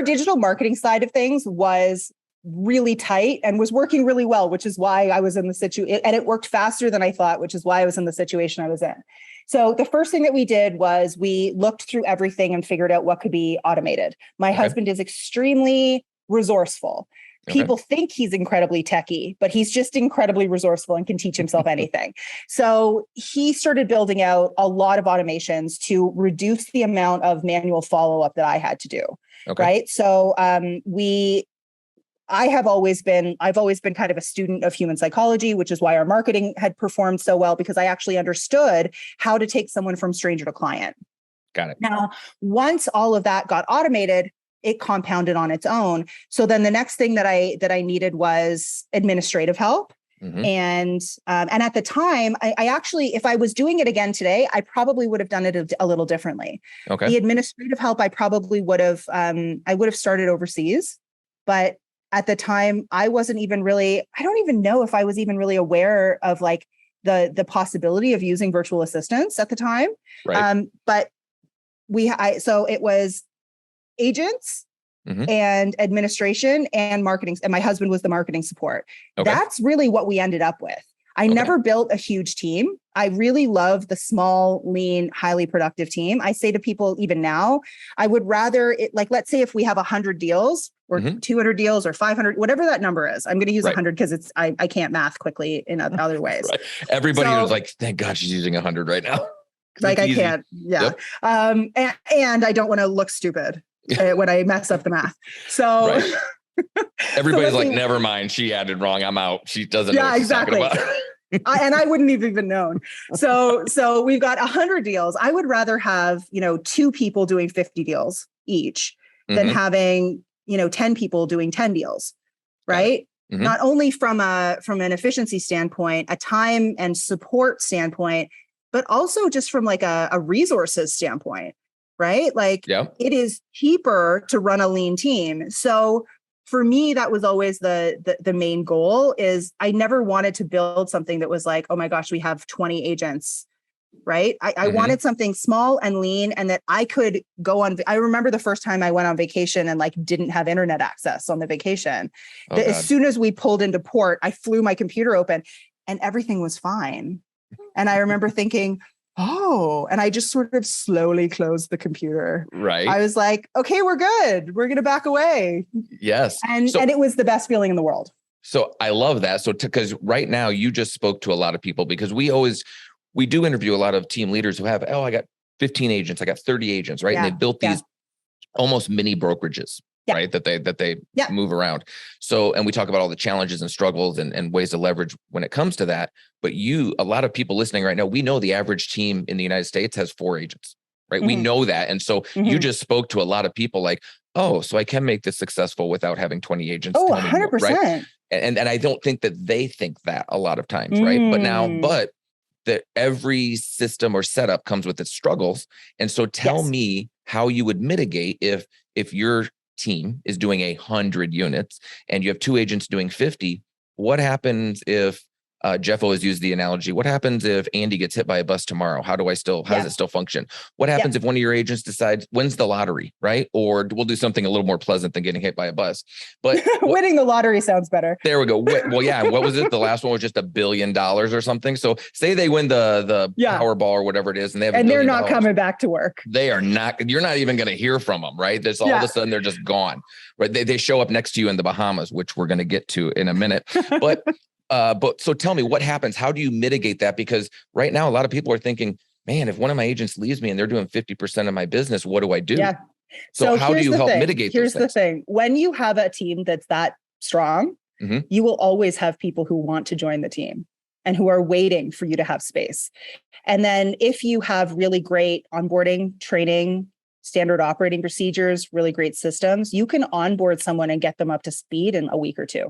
our digital marketing side of things was really tight and was working really well, which is why I was in the situation, and it worked faster than I thought, which is why I was in the situation I was in. So the first thing that we did was we looked through everything and figured out what could be automated. My husband is extremely resourceful. People think he's incredibly techie, but he's just incredibly resourceful and can teach himself anything. So he started building out a lot of automations to reduce the amount of manual follow-up that I had to do. Right. So I've always been kind of a student of human psychology, which is why our marketing had performed so well, because I actually understood how to take someone from stranger to client. Got it. Now, once all of that got automated, it compounded on its own. So then the next thing that I needed was administrative help. And at the time, I actually, if I was doing it again today, I probably would have done it a little differently. The administrative help, I probably would have, I would have started overseas, but at the time I wasn't even really, I don't even know if I was even really aware of like the possibility of using virtual assistants at the time. But so it was agents and administration and marketing. And my husband was the marketing support. That's really what we ended up with. I never built a huge team. I really love the small, lean, highly productive team. I say to people even now, I would rather it, like, let's say if we have 100 deals or 200 deals or 500, whatever that number is, I'm going to use 100 because I can't math quickly in other ways. Everybody was like, thank God she's using 100 right now. Like I can't. Yeah. And I don't want to look stupid when I mess up the math. So everybody's like, never mind. She added wrong. I'm out. She doesn't know what she's talking about. And I wouldn't have even known. So we've got 100 deals. I would rather have, 2 people doing 50 deals each than having, 10 people doing 10 deals. Right. Not only from an efficiency standpoint, a time and support standpoint, but also just from like a resources standpoint. Right. Like it is cheaper to run a lean team. So for me, that was always the main goal. Is I never wanted to build something that was like, oh my gosh, we have 20 agents, right? I wanted something small and lean, and that I could go on. I remember the first time I went on vacation and like didn't have internet access on the vacation. As soon as we pulled into port, I flew my computer open and everything was fine. And I remember thinking, and I just sort of slowly closed the computer. Right. I was like, okay, we're good. We're going to back away. Yes. And it was the best feeling in the world. So I love that. So because right now you just spoke to a lot of people, because we do interview a lot of team leaders who have, I got 15 agents, I got 30 agents, right? And they built these almost mini brokerages, right? That they move around. So, and we talk about all the challenges and struggles and ways to leverage when it comes to that. But a lot of people listening right now, we know the average team in the United States has 4 agents, right? We know that. And so you just spoke to a lot of people like, so I can make this successful without having 20 agents. 100%. Right? And I don't think that they think that a lot of times, right? But that every system or setup comes with its struggles. And so tell me how you would mitigate if your team is doing 100 units and you have 2 agents doing 50. What happens if Jeff always used the analogy, what happens if Andy gets hit by a bus tomorrow? How does it still function? What happens if one of your agents decides wins the lottery, right? Or we'll do something a little more pleasant than getting hit by a bus. But winning the lottery sounds better. There we go. Well, yeah. What was it? The last one was just $1 billion or something. So say they win the Powerball or whatever it is, and they're not coming back to work. They are not. You're not even going to hear from them, right? There's all of a sudden they're just gone, right? They show up next to you in the Bahamas, which we're going to get to in a minute, but. But so tell me what happens. How do you mitigate that? Because right now, a lot of people are thinking, man, if one of my agents leaves me and they're doing 50% of my business, what do I do? Yeah. So how do you help mitigate Here's those the thing. When you have a team that's that strong, you will always have people who want to join the team and who are waiting for you to have space. And then if you have really great onboarding, training, standard operating procedures, really great systems, you can onboard someone and get them up to speed in a week or 2.